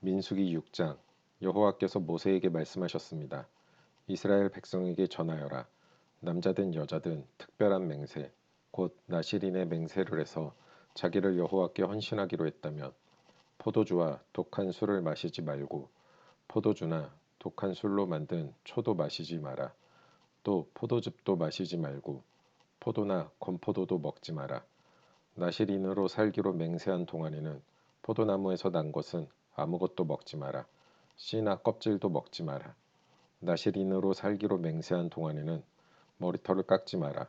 민수기 6장. 여호와께서 모세에게 말씀하셨습니다. 이스라엘 백성에게 전하여라. 남자든 여자든 특별한 맹세 곧 나실인의 맹세를 해서 자기를 여호와께 헌신하기로 했다면 포도주와 독한 술을 마시지 말고 포도주나 독한 술로 만든 초도 마시지 마라. 또 포도즙도 마시지 말고 포도나 건포도도 먹지 마라. 나실인으로 살기로 맹세한 동안에는 포도나무에서 난 것은 아무것도 먹지 마라. 씨나 껍질도 먹지 마라. 나실인으로 살기로 맹세한 동안에는 머리털을 깎지 마라.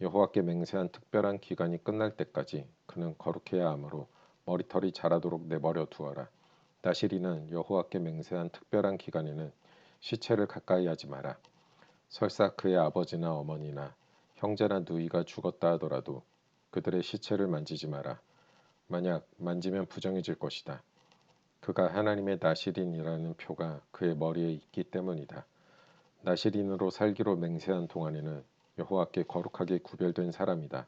여호와께 맹세한 특별한 기간이 끝날 때까지 그는 거룩해야 하므로 머리털이 자라도록 내버려 두어라. 나실인은 여호와께 맹세한 특별한 기간에는 시체를 가까이 하지 마라. 설사 그의 아버지나 어머니나 형제나 누이가 죽었다 하더라도 그들의 시체를 만지지 마라. 만약 만지면 부정해질 것이다. 그가 하나님의 나실인이라는 표가 그의 머리에 있기 때문이다. 나실인으로 살기로 맹세한 동안에는 여호와께 거룩하게 구별된 사람이다.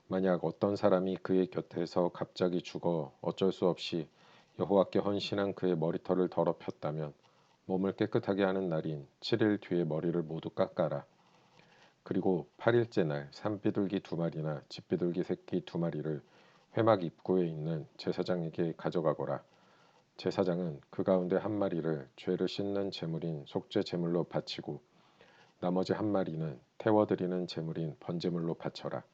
만약 어떤 사람이 그의 곁에서 갑자기 죽어 어쩔 수 없이 여호와께 헌신한 그의 머리털을 더럽혔다면 몸을 깨끗하게 하는 날인 7일 뒤에 머리를 모두 깎아라. 그리고 8일째 날 산비둘기 2마리나 집비둘기 새끼 2마리를 회막 입구에 있는 제사장에게 가져가거라. 제사장은 그 가운데 1마리를 죄를 씻는 제물인 속죄 제물로 바치고 나머지 1마리는 태워드리는 제물인 번제물로 바쳐라.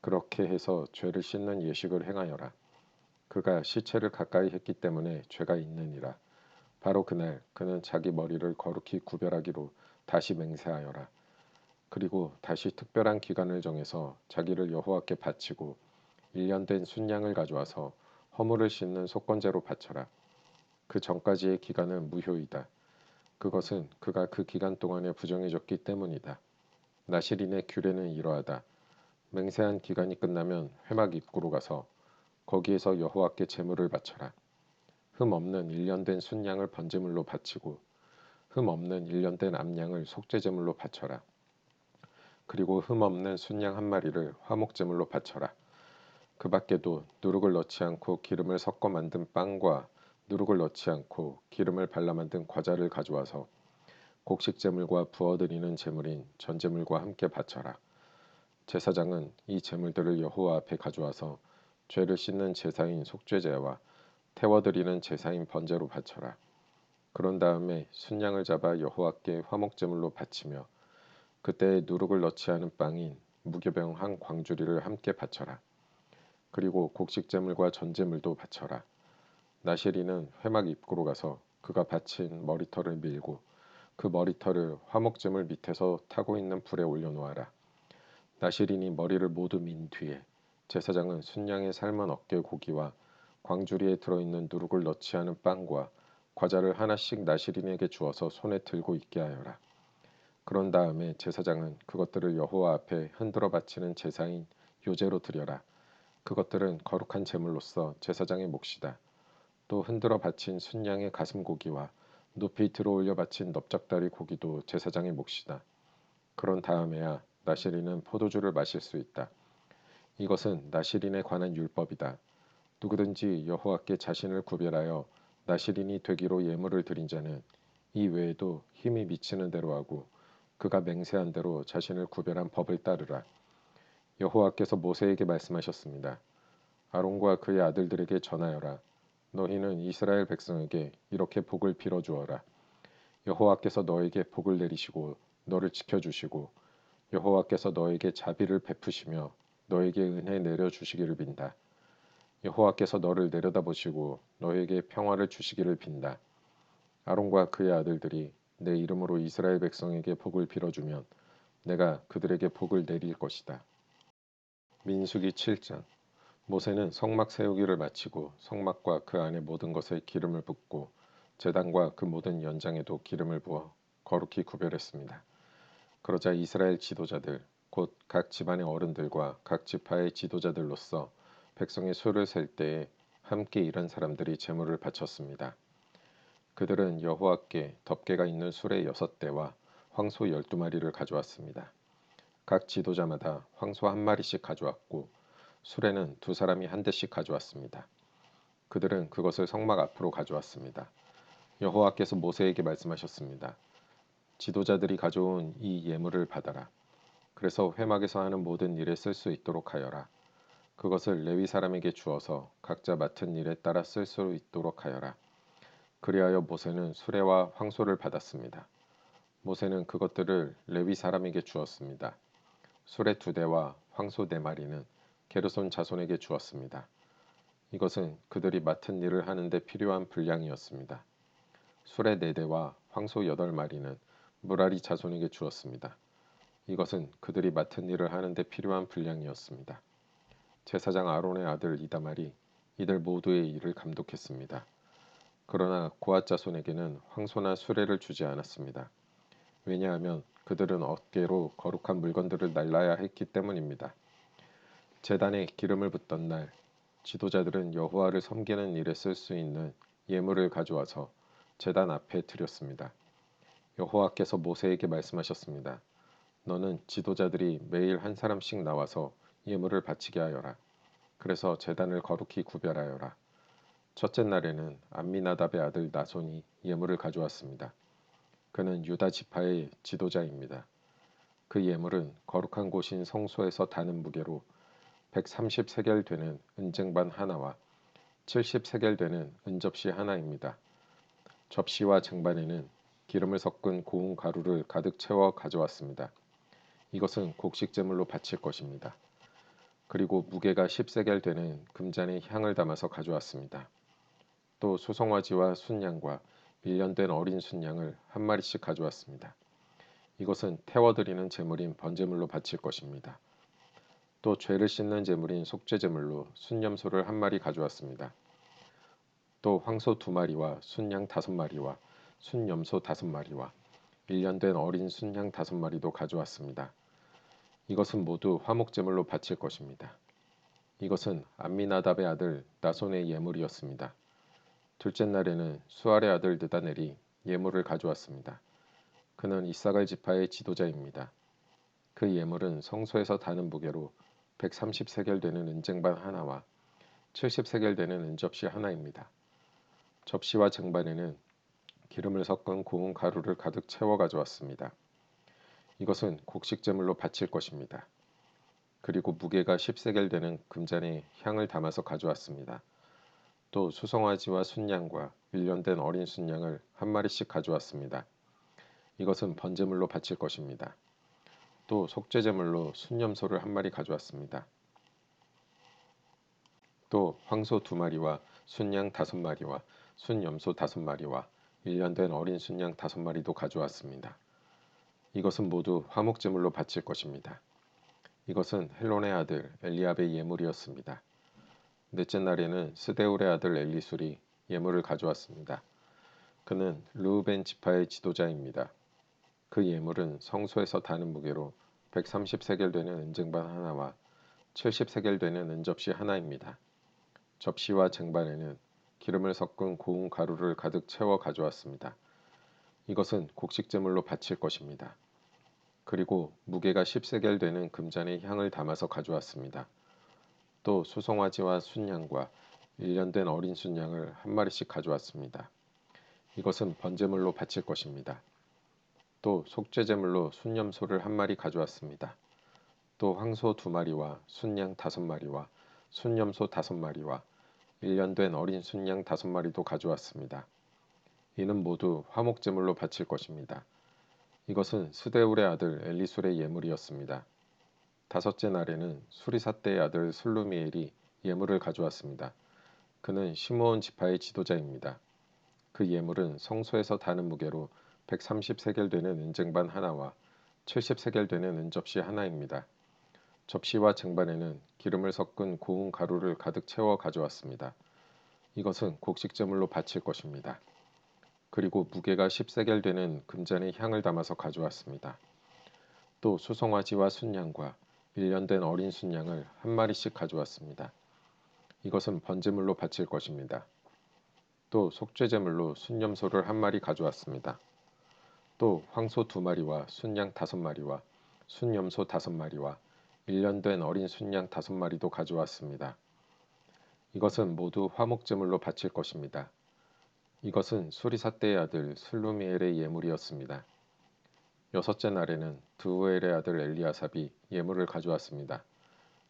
그렇게 해서 죄를 씻는 예식을 행하여라. 그가 시체를 가까이 했기 때문에 죄가 있느니라. 바로 그날 그는 자기 머리를 거룩히 구별하기로 다시 맹세하여라. 그리고 다시 특별한 기간을 정해서 자기를 여호와께 바치고 1년 된 순양을 가져와서 허물을 씻는 속건제로 바쳐라. 그 전까지의 기간은 무효이다. 그것은 그가 그 기간 동안에 부정해졌기 때문이다. 나실인의 규례는 이러하다. 맹세한 기간이 끝나면 회막 입구로 가서 거기에서 여호와께 제물을 바쳐라. 흠 없는 1년 된 순양을 번제물로 바치고 흠 없는 1년 된 암양을 속죄제물로 바쳐라. 그리고 흠 없는 순양 1마리를 화목제물로 바쳐라. 그 밖에도 누룩을 넣지 않고 기름을 섞어 만든 빵과 누룩을 넣지 않고 기름을 발라 만든 과자를 가져와서 곡식제물과 부어드리는 제물인 전제물과 함께 바쳐라. 제사장은 이 제물들을 여호와 앞에 가져와서 죄를 씻는 제사인 속죄제와 태워드리는 제사인 번제로 바쳐라. 그런 다음에 순양을 잡아 여호와께 화목제물로 바치며 그때에 누룩을 넣지 않은 빵인 무교병 1광주리를 함께 바쳐라. 그리고 곡식제물과 전제물도 바쳐라. 나실인은 회막 입구로 가서 그가 바친 머리털을 밀고 그 머리털을 화목제물 밑에서 타고 있는 불에 올려놓아라. 나실인이 머리를 모두 민 뒤에 제사장은 순양의 삶은 어깨 고기와 광주리에 들어있는 누룩을 넣지 않은 빵과 과자를 하나씩 나실인에게 주어서 손에 들고 있게 하여라. 그런 다음에 제사장은 그것들을 여호와 앞에 흔들어 바치는 제사인 요제로 드려라. 그것들은 거룩한 제물로서 제사장의 몫이다. 또 흔들어 바친 순양의 가슴 고기와 높이 들어 올려 바친 넓적다리 고기도 제사장의 몫이다. 그런 다음에야 나실인은 포도주를 마실 수 있다. 이것은 나실인에 관한 율법이다. 누구든지 여호와께 자신을 구별하여 나실인이 되기로 예물을 드린 자는 이 외에도 힘이 미치는 대로 하고 그가 맹세한 대로 자신을 구별한 법을 따르라. 여호와께서 모세에게 말씀하셨습니다. 아론과 그의 아들들에게 전하여라. 너희는 이스라엘 백성에게 이렇게 복을 빌어주어라. 여호와께서 너에게 복을 내리시고 너를 지켜주시고 여호와께서 너에게 자비를 베푸시며 너에게 은혜 내려주시기를 빈다. 여호와께서 너를 내려다보시고 너에게 평화를 주시기를 빈다. 아론과 그의 아들들이 내 이름으로 이스라엘 백성에게 복을 빌어주면 내가 그들에게 복을 내릴 것이다. 민수기 7장. 모세는 성막 세우기를 마치고 성막과 그 안의 모든 것에 기름을 붓고 제단과 그 모든 연장에도 기름을 부어 거룩히 구별했습니다. 그러자 이스라엘 지도자들 곧 각 집안의 어른들과 각 지파의 지도자들로서 백성의 수를 셀 때에 함께 일한 사람들이 제물을 바쳤습니다. 그들은 여호와께 덮개가 있는 수레 6대와 황소 12마리를 가져왔습니다. 각 지도자마다 황소 1마리씩 가져왔고 수레는 2사람이 1대씩 가져왔습니다. 그들은 그것을 성막 앞으로 가져왔습니다. 여호와께서 모세에게 말씀하셨습니다. 지도자들이 가져온 이 예물을 받아라. 그래서 회막에서 하는 모든 일에 쓸 수 있도록 하여라. 그것을 레위 사람에게 주어서 각자 맡은 일에 따라 쓸 수 있도록 하여라. 그리하여 모세는 수레와 황소를 받았습니다. 모세는 그것들을 레위 사람에게 주었습니다. 수레 2대와 황소 4마리는 게르손 자손에게 주었습니다. 이것은 그들이 맡은 일을 하는데 필요한 분량이었습니다. 수레 4대와 황소 8마리는 무라리 자손에게 주었습니다. 이것은 그들이 맡은 일을 하는데 필요한 분량이었습니다. 제사장 아론의 아들 이다말이 이들 모두의 일을 감독했습니다. 그러나 고앗 자손에게는 황소나 수레를 주지 않았습니다. 왜냐하면 그들은 어깨로 거룩한 물건들을 날라야 했기 때문입니다. 제단에 기름을 붓던 날 지도자들은 여호와를 섬기는 일에 쓸 수 있는 예물을 가져와서 제단 앞에 드렸습니다. 여호와께서 모세에게 말씀하셨습니다. 너는 지도자들이 매일 한 사람씩 나와서 예물을 바치게 하여라. 그래서 제단을 거룩히 구별하여라. 첫째 날에는 암미나답의 아들 나손이 예물을 가져왔습니다. 그는 유다 지파의 지도자입니다. 그 예물은 거룩한 곳인 성소에서 다는 무게로 130세겔 되는 은쟁반 하나와 70세겔 되는 은접시 하나입니다. 접시와 쟁반에는 기름을 섞은 고운 가루를 가득 채워 가져왔습니다. 이것은 곡식제물로 바칠 것입니다. 그리고 무게가 10세겔 되는 금잔에 향을 담아서 가져왔습니다. 또 수송아지와 순양과 일년된 어린 순양을 한 마리씩 가져왔습니다. 이것은 태워드리는 제물인 번제물로 바칠 것입니다. 또 죄를 씻는 제물인 속죄제물로 순염소를 한 마리 가져왔습니다. 또 황소 2마리와 순양 5마리와 순염소 5마리와 일년된 어린 순양 5마리도 가져왔습니다. 이것은 모두 화목제물로 바칠 것입니다. 이것은 암미나답의 아들 나손의 예물이었습니다. 둘째 날에는 수알의 아들 느다넬이 예물을 가져왔습니다. 그는 이사갈 지파의 지도자입니다. 그 예물은 성소에서 다는 무게로 130세겔 되는 은쟁반 하나와 70세겔 되는 은접시 하나입니다. 접시와 쟁반에는 기름을 섞은 고운 가루를 가득 채워 가져왔습니다. 이것은 곡식제물로 바칠 것입니다. 그리고 무게가 10세겔 되는 금잔에 향을 담아서 가져왔습니다. 또 수송아지와 순양과 일년된 어린 순양을 한 마리씩 가져왔습니다. 이것은 번제물로 바칠 것입니다. 또 속죄제물로 순염소를 한 마리 가져왔습니다. 또 황소 2마리와 순양 5마리와 순염소 5마리와 일년된 어린 순양 5마리도 가져왔습니다. 이것은 모두 화목제물로 바칠 것입니다. 이것은 헬론의 아들 엘리압의 예물이었습니다. 넷째 날에는 스데울의 아들 엘리술이 예물을 가져왔습니다. 그는 르우벤 지파의 지도자입니다. 그 예물은 성소에서 다는 무게로 130세겔 되는 은쟁반 하나와 70세겔 되는 은접시 하나입니다. 접시와 쟁반에는 기름을 섞은 고운 가루를 가득 채워 가져왔습니다. 이것은 곡식제물로 바칠 것입니다. 그리고 무게가 10세겔 되는 금잔에 향을 담아서 가져왔습니다. 또 수송아지와 순양과 일년된 어린 순양을 한 마리씩 가져왔습니다. 이것은 번제물로 바칠 것입니다. 또 속죄제물로 순염소를 한 마리 가져왔습니다. 또 황소 2마리와 순양 5마리와 순염소 5마리와 일년된 어린 순양 5마리도 가져왔습니다. 이는 모두 화목제물로 바칠 것입니다. 이것은 스데울의 아들 엘리술의 예물이었습니다. 다섯째 날에는 수리사떼의 아들 슬루미엘이 예물을 가져왔습니다. 그는 시므온 지파의 지도자입니다. 그 예물은 성소에서 다는 무게로 130세겔 되는 은쟁반 하나와 70세겔 되는 은접시 하나입니다. 접시와 쟁반에는 기름을 섞은 고운 가루를 가득 채워 가져왔습니다. 이것은 곡식제물로 바칠 것입니다. 그리고 무게가 10세겔 되는 금잔에 향을 담아서 가져왔습니다. 또 수송아지와 순양과 일년된 어린 순양을 한 마리씩 가져왔습니다. 이것은 번제물로 바칠 것입니다. 또 속죄제물로 순염소를 한 마리 가져왔습니다. 또 황소 2마리와 순양 5마리와 순염소 5마리와 일년된 어린 순양 5마리도 가져왔습니다. 이것은 모두 화목제물로 바칠 것입니다. 이것은 수리사 때의 아들 슬루미엘의 예물이었습니다. 여섯째 날에는 드우엘의 아들 엘리아삽이 예물을 가져왔습니다.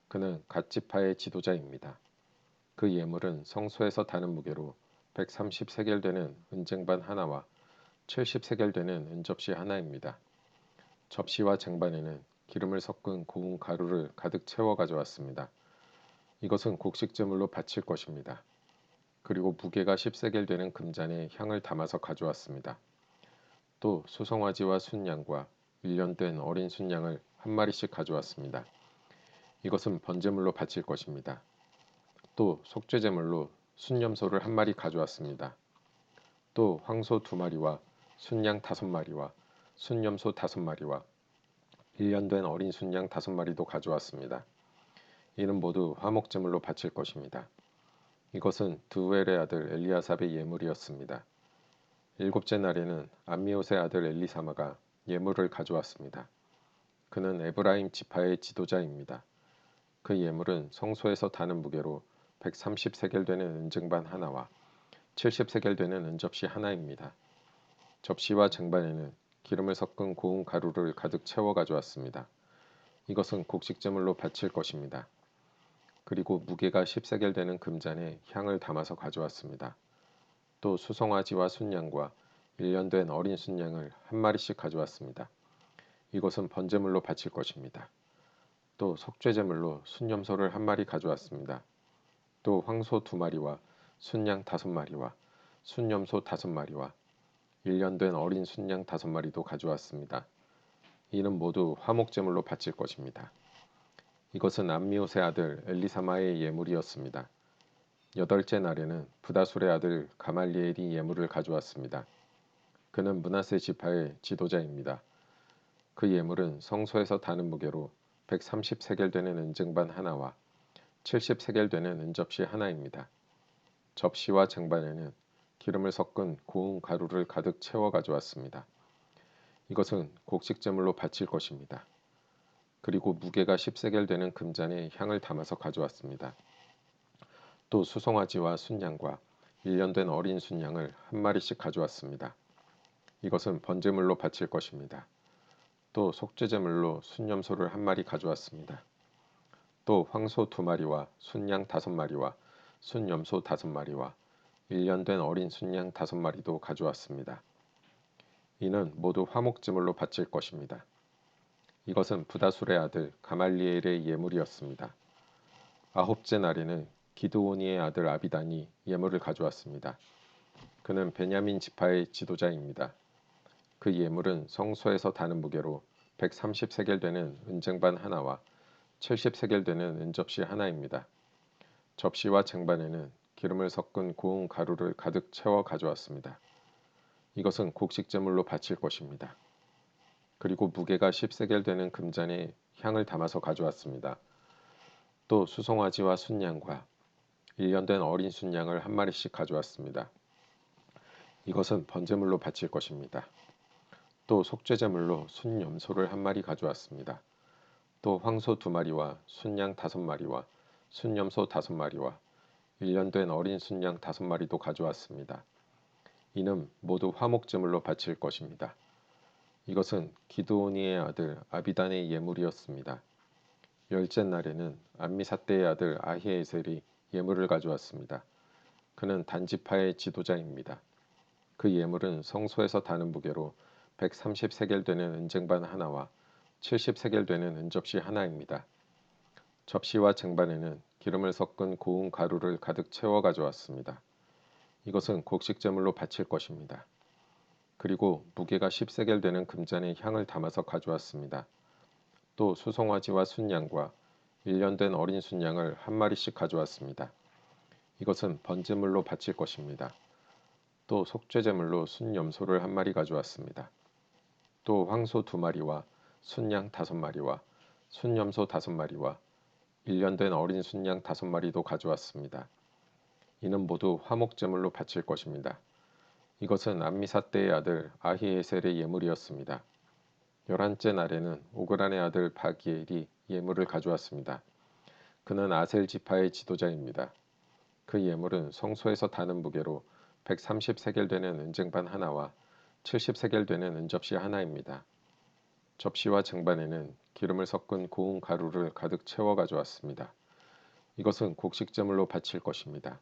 그는 갓 지파의 지도자입니다. 그 예물은 성소에서 다는 무게로 130세겔 되는 은쟁반 하나와 70세겔 되는 은접시 하나입니다. 접시와 쟁반에는 기름을 섞은 고운 가루를 가득 채워 가져왔습니다. 이것은 곡식제물로 바칠 것입니다. 그리고 무게가 10세겔 되는 금잔에 향을 담아서 가져왔습니다. 또 수송아지와 순양과 1년 된 어린 순양을 한 마리씩 가져왔습니다. 이것은 번제물로 바칠 것입니다. 또 속죄제물로 순염소를 한 마리 가져왔습니다. 또 황소 2마리와 순양 5마리와 순염소 5마리와 1년 된 어린 순양 5마리도 가져왔습니다. 이는 모두 화목제물로 바칠 것입니다. 이것은 드우엘의 아들 엘리아삽의 예물이었습니다. 일곱째 날에는 암미옷의 아들 엘리사마가 예물을 가져왔습니다. 그는 에브라임 지파의 지도자입니다. 그 예물은 성소에서 다는 무게로 130세겔 되는 은쟁반 하나와 70세겔 되는 은접시 하나입니다. 접시와 쟁반에는 기름을 섞은 고운 가루를 가득 채워 가져왔습니다. 이것은 곡식제물로 바칠 것입니다. 그리고 무게가 10세겔 되는 금잔에 향을 담아서 가져왔습니다. 또 수송아지와 순양과 1년 된 어린 순양을 한 마리씩 가져왔습니다. 이것은 번제물로 바칠 것입니다. 또 속죄제물로 순염소를 한 마리 가져왔습니다. 또 황소 2마리와 순양 5마리와 순염소 5마리와 1년 된 어린 순양 5마리도 가져왔습니다. 이는 모두 화목제물로 바칠 것입니다. 이것은 암미옷의 아들 엘리사마의 예물이었습니다. 여덟째 날에는 부다술의 아들 가말리엘이 예물을 가져왔습니다. 그는 므낫세 지파의 지도자입니다. 그 예물은 성소에서 다는 무게로 130세겔 되는 은쟁반 하나와 70세겔 되는 은접시 하나입니다. 접시와 쟁반에는 기름을 섞은 고운 가루를 가득 채워 가져왔습니다. 이것은 곡식제물로 바칠 것입니다. 그리고 무게가 10세겔 되는 금잔에 향을 담아서 가져왔습니다. 또 수송아지와 순양과 1년 된 어린 순양을 한 마리씩 가져왔습니다. 이것은 번제물로 바칠 것입니다. 또 속죄제물로 순염소를 한 마리 가져왔습니다. 또 황소 2마리와 순양 5마리와 순염소 5마리와 1년 된 어린 순양 5마리도 가져왔습니다. 이는 모두 화목제물로 바칠 것입니다. 이것은 부다술의 아들 가말리엘의 예물이었습니다. 아홉째 날에는 기드오니의 아들 아비단이 예물을 가져왔습니다. 그는 베냐민 지파의 지도자입니다. 그 예물은 성소에서 다는 무게로 130세겔 되는 은쟁반 하나와 70세겔 되는 은접시 하나입니다. 접시와 쟁반에는 기름을 섞은 고운 가루를 가득 채워 가져왔습니다. 이것은 곡식제물로 바칠 것입니다. 그리고 무게가 10세겔 되는 금잔에 향을 담아서 가져왔습니다. 또 수송아지와 순양과 1년 된 어린 순양을 한 마리씩 가져왔습니다. 이것은 번제물로 바칠 것입니다. 또 속죄제물로 순염소를 한 마리 가져왔습니다. 또 황소 2마리와 순양 5마리와 순염소 5마리와 1년 된 어린 순양 5마리도 가져왔습니다. 이는 모두 화목제물로 바칠 것입니다. 이것은 기드오니의 아들 아비단의 예물이었습니다. 열째 날에는 암미사대의 아들 아히에셀이 예물을 가져왔습니다. 그는 단지파의 지도자입니다. 그 예물은 성소에서 다는 무게로 130세겔 되는 은쟁반 하나와 70세겔 되는 은접시 하나입니다. 접시와 쟁반에는 기름을 섞은 고운 가루를 가득 채워 가져왔습니다. 이것은 곡식제물로 바칠 것입니다. 그리고 무게가 10세겔 되는 금잔에 향을 담아서 가져왔습니다. 또 수송아지와 순양과 1년 된 어린 순양을 한 마리씩 가져왔습니다. 이것은 번제물로 바칠 것입니다. 또 속죄제물로 순염소를 한 마리 가져왔습니다. 또 황소 2마리와 순양 5마리와 순염소 5마리와 1년 된 어린 순양 5마리도 가져왔습니다. 이는 모두 화목제물로 바칠 것입니다. 이것은 암미사대의 아들 아히에셀의 예물이었습니다. 11째 날에는 오그란의 아들 바기엘이 예물을 가져왔습니다. 그는 아셀 지파의 지도자입니다. 그 예물은 성소에서 다는 무게로 130세겔 되는 은쟁반 하나와 70세겔 되는 은접시 하나입니다. 접시와 쟁반에는 기름을 섞은 고운 가루를 가득 채워 가져왔습니다. 이것은 곡식제물로 바칠 것입니다.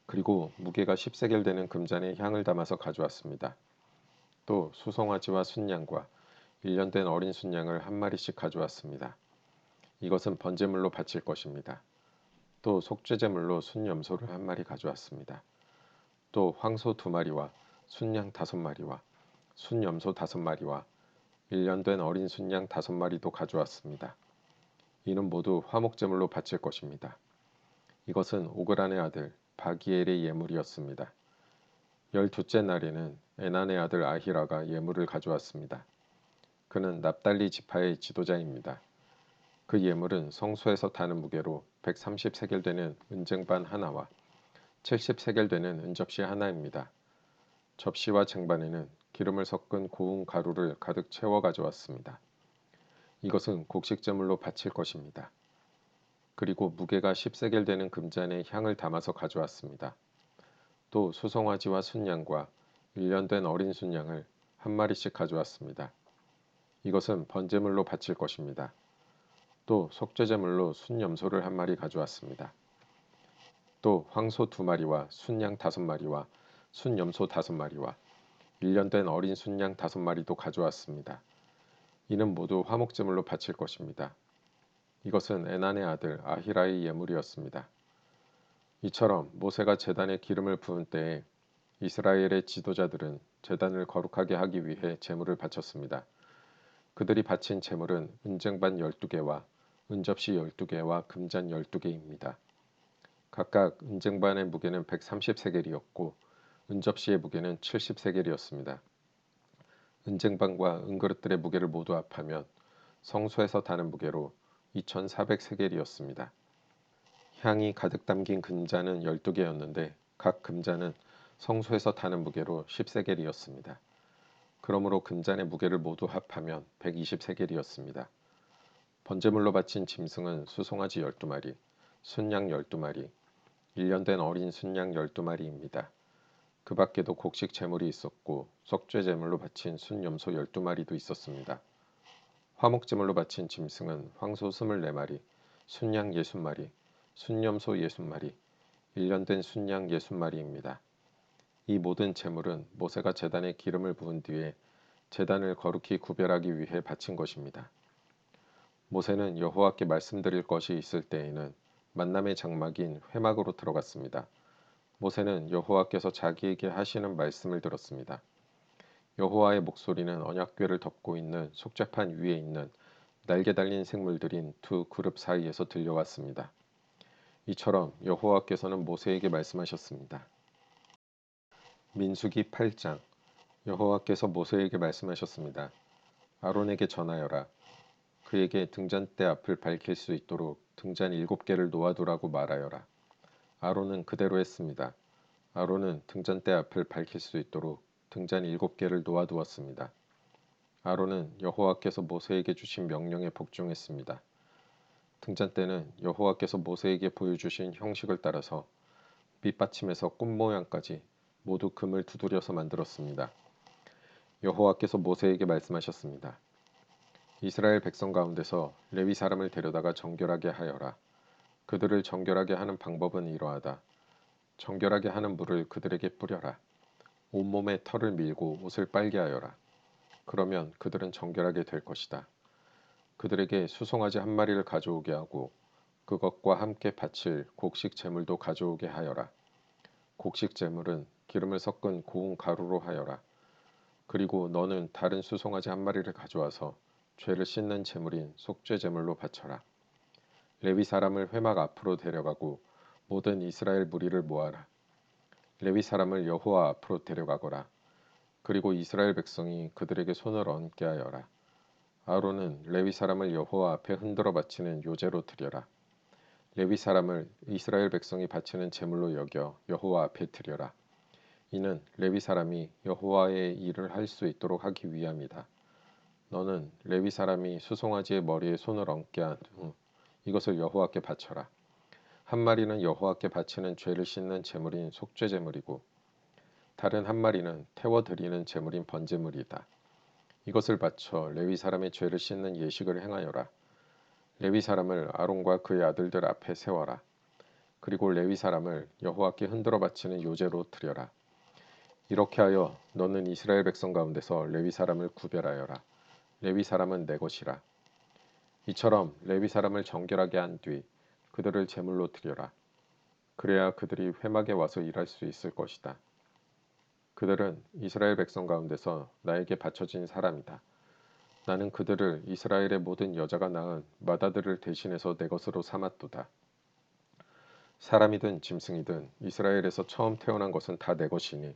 그리고 무게가 10세겔 되는 금잔에 향을 담아서 가져왔습니다. 또 수송아지와 순양과 1년 된 어린 순양을 한 마리씩 가져왔습니다. 이것은 번제물로 바칠 것입니다. 또 속죄제물로 순염소를 한 마리 가져왔습니다. 또 황소 2마리와 순양 5마리와 순염소 5마리와 1년 된 어린 순양 5마리도 가져왔습니다. 이는 모두 화목제물로 바칠 것입니다. 이것은 오그란의 아들 바기엘의 예물이었습니다. 12째 날에는 에난의 아들 아히라가 예물을 가져왔습니다. 그는 납달리 지파의 지도자입니다. 그 예물은 성소에서 다는 무게로 130세겔 되는 은쟁반 하나와 70세겔 되는 은접시 하나입니다. 접시와 쟁반에는 기름을 섞은 고운 가루를 가득 채워 가져왔습니다. 이것은 곡식제물로 바칠 것입니다. 그리고 무게가 10세겔 되는 금잔에 향을 담아서 가져왔습니다. 또 수송아지와 순양과 1년 된 어린 순양을 한 마리씩 가져왔습니다. 이것은 번제물로 바칠 것입니다. 또 속죄제물로 순염소를 한 마리 가져왔습니다. 또 황소 2마리와 순양 5마리와 순염소 5마리와 1년 된 어린 순양 5마리도 가져왔습니다. 이는 모두 화목제물로 바칠 것입니다. 이것은 에난의 아들 아히라의 예물이었습니다. 이처럼 모세가 제단에 기름을 부은 때에 이스라엘의 지도자들은 제단을 거룩하게 하기 위해 제물을 바쳤습니다. 그들이 바친 제물은 은쟁반 12개와 은접시 12개와 금잔 12개입니다. 각각 은쟁반의 무게는 130세겔이었고 은접시의 무게는 70세겔이었습니다. 은쟁반과 은그릇들의 무게를 모두 합하면 성소에서 다는 무게로 2400세겔이었습니다. 향이 가득 담긴 금잔은 12개였는데 각 금잔은 성소에서 다는 무게로 10세겔이었습니다. 그러므로 금잔의 무게를 모두 합하면 120세겔이었습니다. 번제물로 바친 짐승은 수송아지 12마리, 순양 12마리, 1년 된 어린 순양 12마리입니다. 그 밖에도 곡식 제물이 있었고 속죄 제물로 바친 순염소 12마리도 있었습니다. 화목 제물로 바친 짐승은 황소 24마리, 순양 60마리, 순염소 60마리, 1년 된 순양 60마리입니다. 이 모든 제물은 모세가 제단에 기름을 부은 뒤에 제단을 거룩히 구별하기 위해 바친 것입니다. 모세는 여호와께 말씀드릴 것이 있을 때에는 만남의 장막인 회막으로 들어갔습니다. 모세는 여호와께서 자기에게 하시는 말씀을 들었습니다. 여호와의 목소리는 언약궤를 덮고 있는 속죄판 위에 있는 날개 달린 생물들인 두 그룹 사이에서 들려왔습니다. 이처럼 여호와께서는 모세에게 말씀하셨습니다. 민수기 8장. 여호와께서 모세에게 말씀하셨습니다. 아론에게 전하여라. 그에게 등잔대 앞을 밝힐 수 있도록 등잔 7개를 놓아두라고 말하여라. 아론은 그대로 했습니다. 아론은 등잔대 앞을 밝힐 수 있도록 등잔 7개를 놓아두었습니다. 아론은 여호와께서 모세에게 주신 명령에 복종했습니다. 등잔대는 여호와께서 모세에게 보여주신 형식을 따라서 밑받침에서 꽃 모양까지 모두 금을 두드려서 만들었습니다. 여호와께서 모세에게 말씀하셨습니다. 이스라엘 백성 가운데서 레위 사람을 데려다가 정결하게 하여라. 그들을 정결하게 하는 방법은 이러하다. 정결하게 하는 물을 그들에게 뿌려라. 온몸에 털을 밀고 옷을 빨게 하여라. 그러면 그들은 정결하게 될 것이다. 그들에게 수송아지 한 마리를 가져오게 하고 그것과 함께 바칠 곡식 제물도 가져오게 하여라. 곡식 제물은 기름을 섞은 고운 가루로 하여라. 그리고 너는 다른 수송아지 한 마리를 가져와서 죄를 씻는 제물인 속죄 제물로 바쳐라. 레위 사람을 회막 앞으로 데려가고 모든 이스라엘 무리를 모아라. 레위 사람을 여호와 앞으로 데려가거라. 그리고 이스라엘 백성이 그들에게 손을 얹게 하여라. 아론은 레위 사람을 여호와 앞에 흔들어 바치는 요제로 드려라. 레위 사람을 이스라엘 백성이 바치는 제물로 여겨 여호와 앞에 드려라. 이는 레위 사람이 여호와의 일을 할 수 있도록 하기 위함이다. 너는 레위 사람이 수송아지의 머리에 손을 얹게 한 후 이것을 여호와께 바쳐라. 한 마리는 여호와께 바치는 죄를 씻는 제물인 속죄 제물이고 다른 한 마리는 태워 드리는 제물인 번제물이다. 이것을 바쳐 레위 사람의 죄를 씻는 예식을 행하여라. 레위 사람을 아론과 그의 아들들 앞에 세워라. 그리고 레위 사람을 여호와께 흔들어 바치는 요제로 드려라. 이렇게 하여 너는 이스라엘 백성 가운데서 레위 사람을 구별하여라. 레위 사람은 내 것이라. 이처럼 레위 사람을 정결하게 한 뒤 그들을 제물로 드려라. 그래야 그들이 회막에 와서 일할 수 있을 것이다. 그들은 이스라엘 백성 가운데서 나에게 바쳐진 사람이다. 나는 그들을 이스라엘의 모든 여자가 낳은 맏아들을 대신해서 내 것으로 삼았도다. 사람이든 짐승이든 이스라엘에서 처음 태어난 것은 다 내 것이니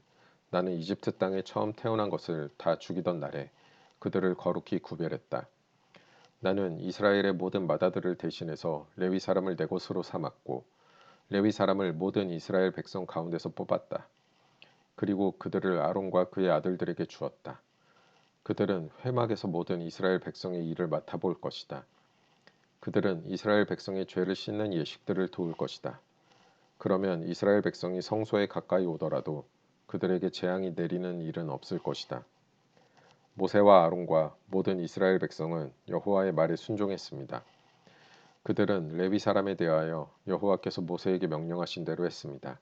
나는 이집트 땅에 처음 태어난 것을 다 죽이던 날에 그들을 거룩히 구별했다. 나는 이스라엘의 모든 맏아들을 대신해서 레위 사람을 내 것으로 삼았고 레위 사람을 모든 이스라엘 백성 가운데서 뽑았다. 그리고 그들을 아론과 그의 아들들에게 주었다. 그들은 회막에서 모든 이스라엘 백성의 일을 맡아볼 것이다. 그들은 이스라엘 백성의 죄를 씻는 예식들을 도울 것이다. 그러면 이스라엘 백성이 성소에 가까이 오더라도 그들에게 재앙이 내리는 일은 없을 것이다. 모세와 아론과 모든 이스라엘 백성은 여호와의 말에 순종했습니다. 그들은 레위 사람에 대하여 여호와께서 모세에게 명령하신 대로 했습니다.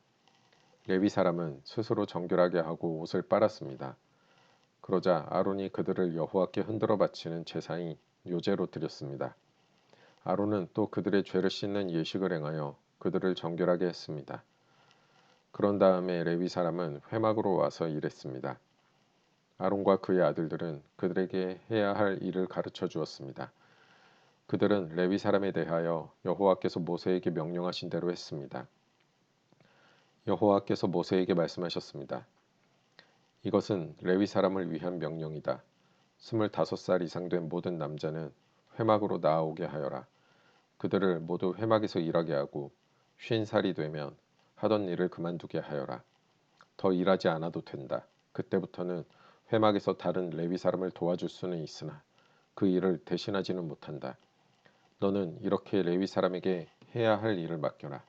레위 사람은 스스로 정결하게 하고 옷을 빨았습니다. 그러자 아론이 그들을 여호와께 흔들어 바치는 제사인 요제로 드렸습니다. 아론은 또 그들의 죄를 씻는 예식을 행하여 그들을 정결하게 했습니다. 그런 다음에 레위 사람은 회막으로 와서 일했습니다. 아론과 그의 아들들은 그들에게 해야 할 일을 가르쳐 주었습니다. 그들은 레위 사람에 대하여 여호와께서 모세에게 명령하신 대로 했습니다. 여호와께서 모세에게 말씀하셨습니다. 이것은 레위 사람을 위한 명령이다. 25살 이상 된 모든 남자는 회막으로 나아오게 하여라. 그들을 모두 회막에서 일하게 하고 50살이 되면 하던 일을 그만두게 하여라. 더 일하지 않아도 된다. 그때부터는 회막에서 다른 레위 사람을 도와줄 수는 있으나 그 일을 대신하지는 못한다. 너는 이렇게 레위 사람에게 해야 할 일을 맡겨라.